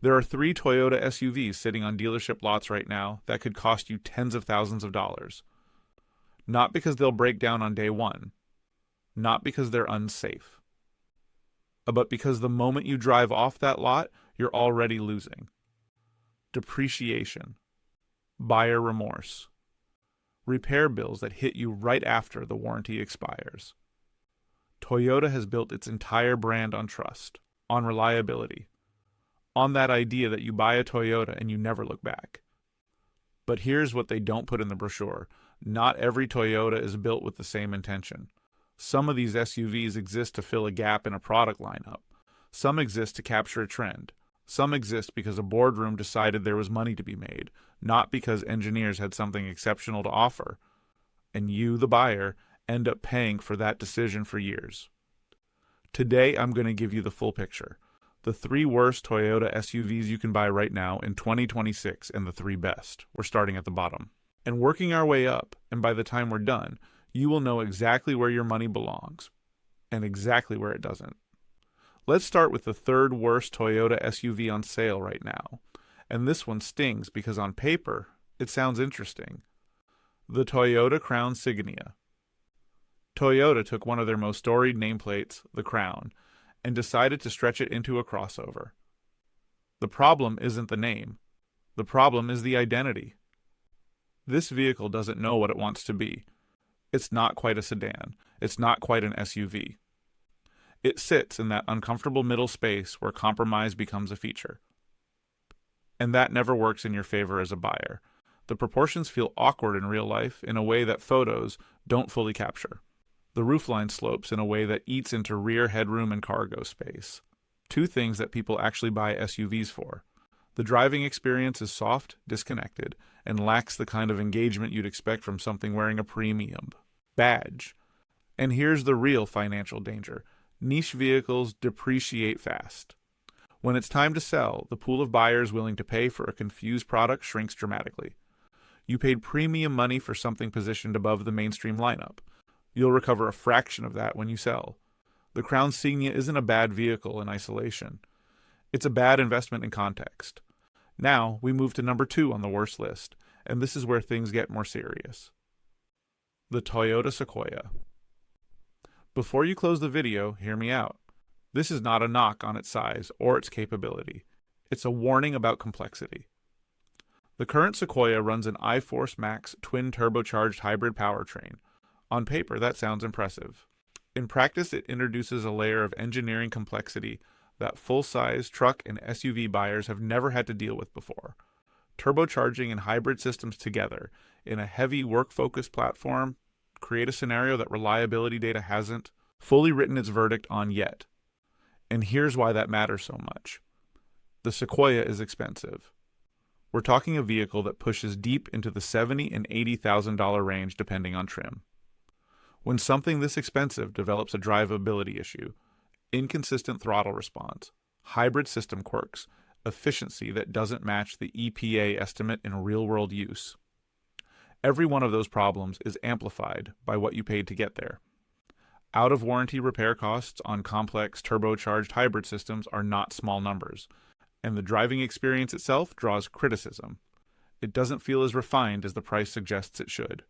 There are 3 Toyota SUVs sitting on dealership lots right now that could cost you tens of thousands of dollars. Not because they'll break down on day one, not because they're unsafe, but because the moment you drive off that lot, you're already losing. Depreciation, buyer remorse, repair bills that hit you right after the warranty expires. Toyota has built its entire brand on trust, on reliability, on that idea that you buy a Toyota and you never look back. But here's what they don't put in the brochure. Not every Toyota is built with the same intention. Some of these SUVs exist to fill a gap in a product lineup. Some exist to capture a trend. Some exist because a boardroom decided there was money to be made, not because engineers had something exceptional to offer. And you, the buyer, end up paying for that decision for years. Today, I'm going to give you the full picture. The 3 worst Toyota SUVs you can buy right now in 2026 and the 3 best. We're starting at the bottom. And working our way up, and by the time we're done, you will know exactly where your money belongs and exactly where it doesn't. Let's start with the 3rd worst Toyota SUV on sale right now. And this one stings because on paper, it sounds interesting. The Toyota Crown Signia. Toyota took one of their most storied nameplates, the Crown, and decided to stretch it into a crossover. The problem isn't the name. The problem is the identity. This vehicle doesn't know what it wants to be. It's not quite a sedan. It's not quite an SUV. It sits in that uncomfortable middle space where compromise becomes a feature. And that never works in your favor as a buyer. The proportions feel awkward in real life in a way that photos don't fully capture. The roofline slopes in a way that eats into rear headroom and cargo space. 2 things that people actually buy SUVs for. The driving experience is soft, disconnected, and lacks the kind of engagement you'd expect from something wearing a premium badge. And here's the real financial danger. Niche vehicles depreciate fast. When it's time to sell, the pool of buyers willing to pay for a confused product shrinks dramatically. You paid premium money for something positioned above the mainstream lineup. You'll recover a fraction of that when you sell. The Crown Signia isn't a bad vehicle in isolation. It's a bad investment in context. Now, we move to number 2 on the worst list, and this is where things get more serious. The Toyota Sequoia. Before you close the video, hear me out. This is not a knock on its size or its capability. It's a warning about complexity. The current Sequoia runs an iForce Max twin-turbocharged hybrid powertrain. On paper, that sounds impressive. In practice, it introduces a layer of engineering complexity that full-size truck and SUV buyers have never had to deal with before. Turbocharging and hybrid systems together in a heavy work-focused platform create a scenario that reliability data hasn't fully written its verdict on yet. And here's why that matters so much. The Sequoia is expensive. We're talking a vehicle that pushes deep into the $70,000 and $80,000 range depending on trim. When something this expensive develops a drivability issue, inconsistent throttle response, hybrid system quirks, efficiency that doesn't match the EPA estimate in real-world use, every one of those problems is amplified by what you paid to get there. Out-of-warranty repair costs on complex turbocharged hybrid systems are not small numbers, and the driving experience itself draws criticism. It doesn't feel as refined as the price suggests it should.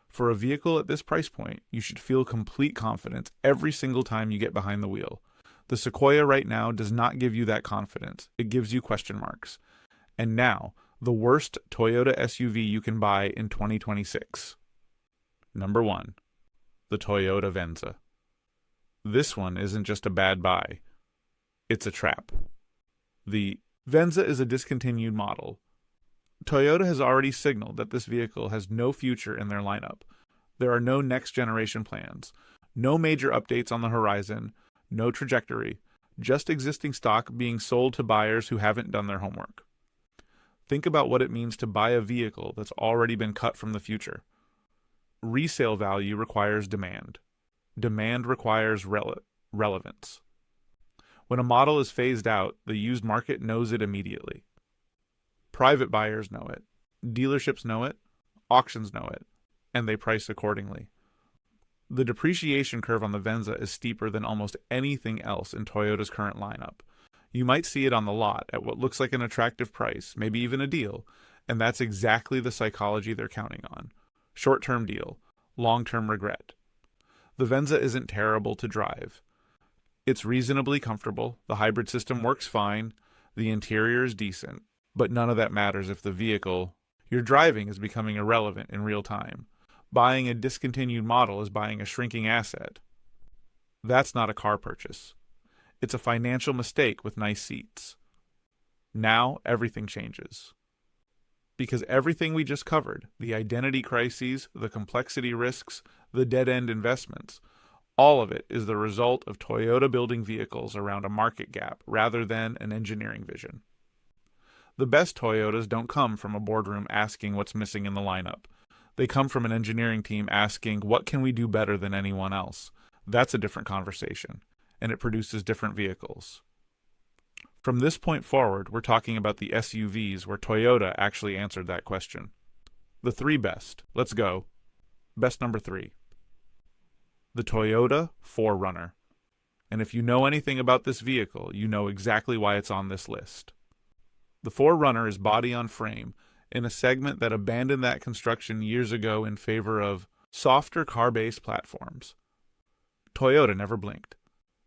For a vehicle at this price point, you should feel complete confidence every single time you get behind the wheel. The Sequoia right now does not give you that confidence. It gives you question marks. And now, the worst Toyota SUV you can buy in 2026. Number 1. The Toyota Venza. This one isn't just a bad buy. It's a trap. The Venza is a discontinued model. Toyota has already signaled that this vehicle has no future in their lineup. There are no next-generation plans, no major updates on the horizon, no trajectory, just existing stock being sold to buyers who haven't done their homework. Think about what it means to buy a vehicle that's already been cut from the future. Resale value requires demand. Demand requires relevance. When a model is phased out, the used market knows it immediately. Private buyers know it, dealerships know it, auctions know it, and they price accordingly. The depreciation curve on the Venza is steeper than almost anything else in Toyota's current lineup. You might see it on the lot at what looks like an attractive price, maybe even a deal, and that's exactly the psychology they're counting on. Short-term deal, long-term regret. The Venza isn't terrible to drive. It's reasonably comfortable, the hybrid system works fine, the interior is decent, but none of that matters if the vehicle you're driving is becoming irrelevant in real time. Buying a discontinued model is buying a shrinking asset. That's not a car purchase. It's a financial mistake with nice seats. Now everything changes. Because everything we just covered, the identity crises, the complexity risks, the dead-end investments, all of it is the result of Toyota building vehicles around a market gap rather than an engineering vision. The best Toyotas don't come from a boardroom asking what's missing in the lineup. They come from an engineering team asking, what can we do better than anyone else? That's a different conversation, and it produces different vehicles. From this point forward, we're talking about the SUVs where Toyota actually answered that question. The three best. Let's go. Best number 3. The Toyota 4Runner. And if you know anything about this vehicle, you know exactly why it's on this list. The 4Runner is body on frame in a segment that abandoned that construction years ago in favor of softer car-based platforms. Toyota never blinked.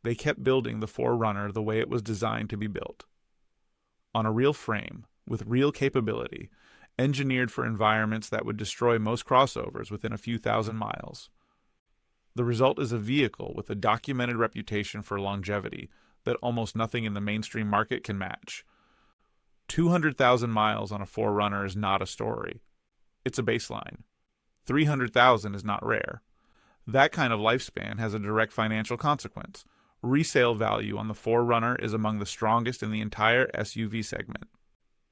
They kept building the 4Runner the way it was designed to be built. On a real frame, with real capability, engineered for environments that would destroy most crossovers within a few thousand miles. The result is a vehicle with a documented reputation for longevity that almost nothing in the mainstream market can match. 200,000 miles on a 4Runner is not a story. It's a baseline. 300,000 is not rare. That kind of lifespan has a direct financial consequence. Resale value on the 4Runner is among the strongest in the entire SUV segment.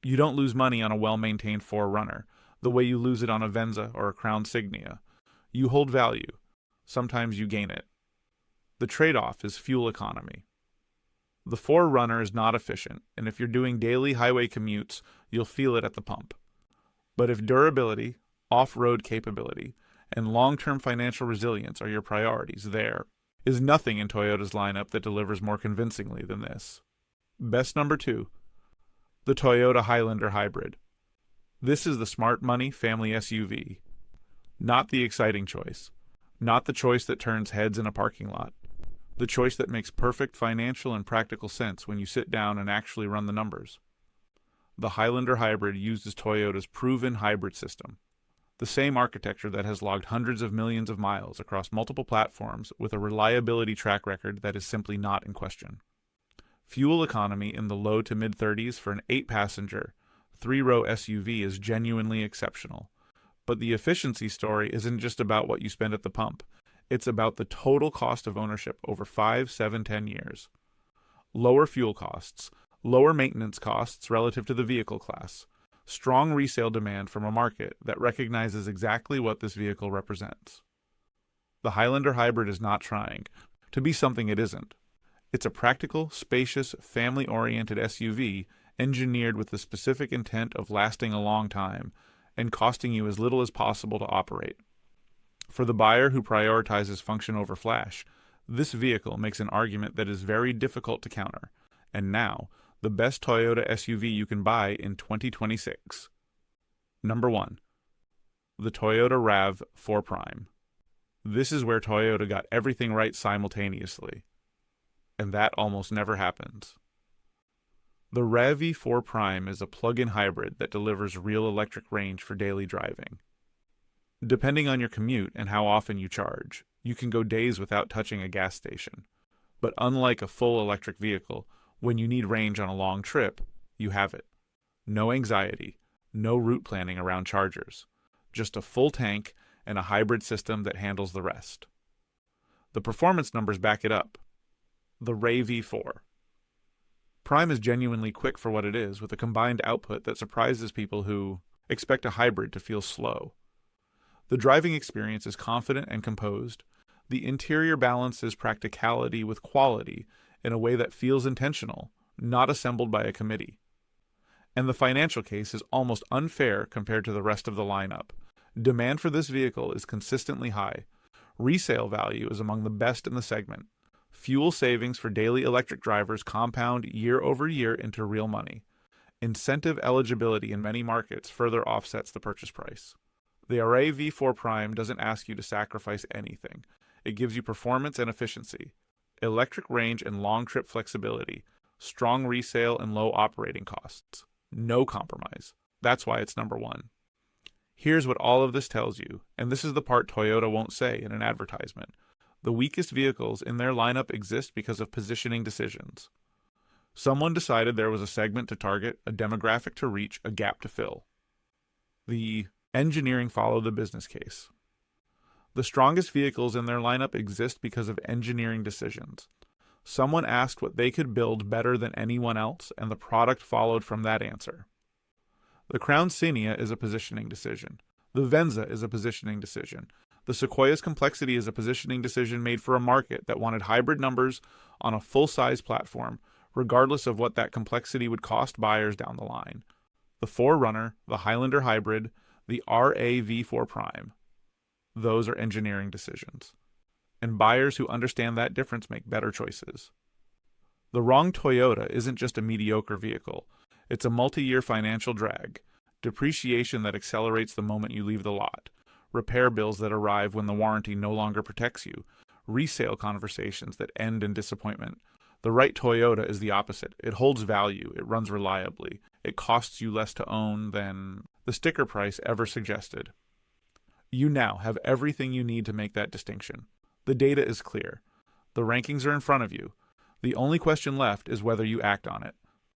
You don't lose money on a well-maintained 4Runner, the way you lose it on a Venza or a Crown Signia. You hold value. Sometimes you gain it. The trade-off is fuel economy. The 4Runner is not efficient, and if you're doing daily highway commutes, you'll feel it at the pump. But if durability, off-road capability, and long-term financial resilience are your priorities, there is nothing in Toyota's lineup that delivers more convincingly than this. Best number 2. The Toyota Highlander Hybrid. This is the smart money family SUV. Not the exciting choice. Not the choice that turns heads in a parking lot. The choice that makes perfect financial and practical sense when you sit down and actually run the numbers. The Highlander Hybrid uses Toyota's proven hybrid system. The same architecture that has logged hundreds of millions of miles across multiple platforms with a reliability track record that is simply not in question. Fuel economy in the low to mid-30s for an 8-passenger, 3-row SUV is genuinely exceptional. But the efficiency story isn't just about what you spend at the pump. It's about the total cost of ownership over 5, 7, 10 years. Lower fuel costs, lower maintenance costs relative to the vehicle class, strong resale demand from a market that recognizes exactly what this vehicle represents. The Highlander Hybrid is not trying to be something it isn't. It's a practical, spacious, family-oriented SUV engineered with the specific intent of lasting a long time and costing you as little as possible to operate. For the buyer who prioritizes function over flash, this vehicle makes an argument that is very difficult to counter, and now, the best Toyota SUV you can buy in 2026. Number 1. The Toyota RAV4 Prime. This is where Toyota got everything right simultaneously, and that almost never happens. The RAV4 Prime is a plug-in hybrid that delivers real electric range for daily driving. Depending on your commute and how often you charge, you can go days without touching a gas station. But unlike a full electric vehicle, when you need range on a long trip, you have it. No anxiety, no route planning around chargers. Just a full tank and a hybrid system that handles the rest. The performance numbers back it up. The RAV4. Prime is genuinely quick for what it is, with a combined output that surprises people who expect a hybrid to feel slow. The driving experience is confident and composed. The interior balances practicality with quality in a way that feels intentional, not assembled by a committee. And the financial case is almost unfair compared to the rest of the lineup. Demand for this vehicle is consistently high. Resale value is among the best in the segment. Fuel savings for daily electric drivers compound year over year into real money. Incentive eligibility in many markets further offsets the purchase price. The RAV4 Prime doesn't ask you to sacrifice anything. It gives you performance and efficiency, electric range and long trip flexibility, strong resale and low operating costs. No compromise. That's why it's number one. Here's what all of this tells you, and this is the part Toyota won't say in an advertisement. The weakest vehicles in their lineup exist because of positioning decisions. Someone decided there was a segment to target, a demographic to reach, a gap to fill. The engineering followed the business case. The strongest vehicles in their lineup exist because of engineering decisions. Someone asked what they could build better than anyone else, and the product followed from that answer. The Crown Signia is a positioning decision. The Venza is a positioning decision. The Sequoia's complexity is a positioning decision made for a market that wanted hybrid numbers on a full-size platform, regardless of what that complexity would cost buyers down the line. The 4Runner, the Highlander Hybrid, the RAV4 Prime. Those are engineering decisions. And buyers who understand that difference make better choices. The wrong Toyota isn't just a mediocre vehicle. It's a multi-year financial drag, depreciation that accelerates the moment you leave the lot, repair bills that arrive when the warranty no longer protects you, resale conversations that end in disappointment. The right Toyota is the opposite. It holds value, it runs reliably, it costs you less to own than the sticker price ever suggested. You now have everything you need to make that distinction. The data is clear. The rankings are in front of you. The only question left is whether you act on it.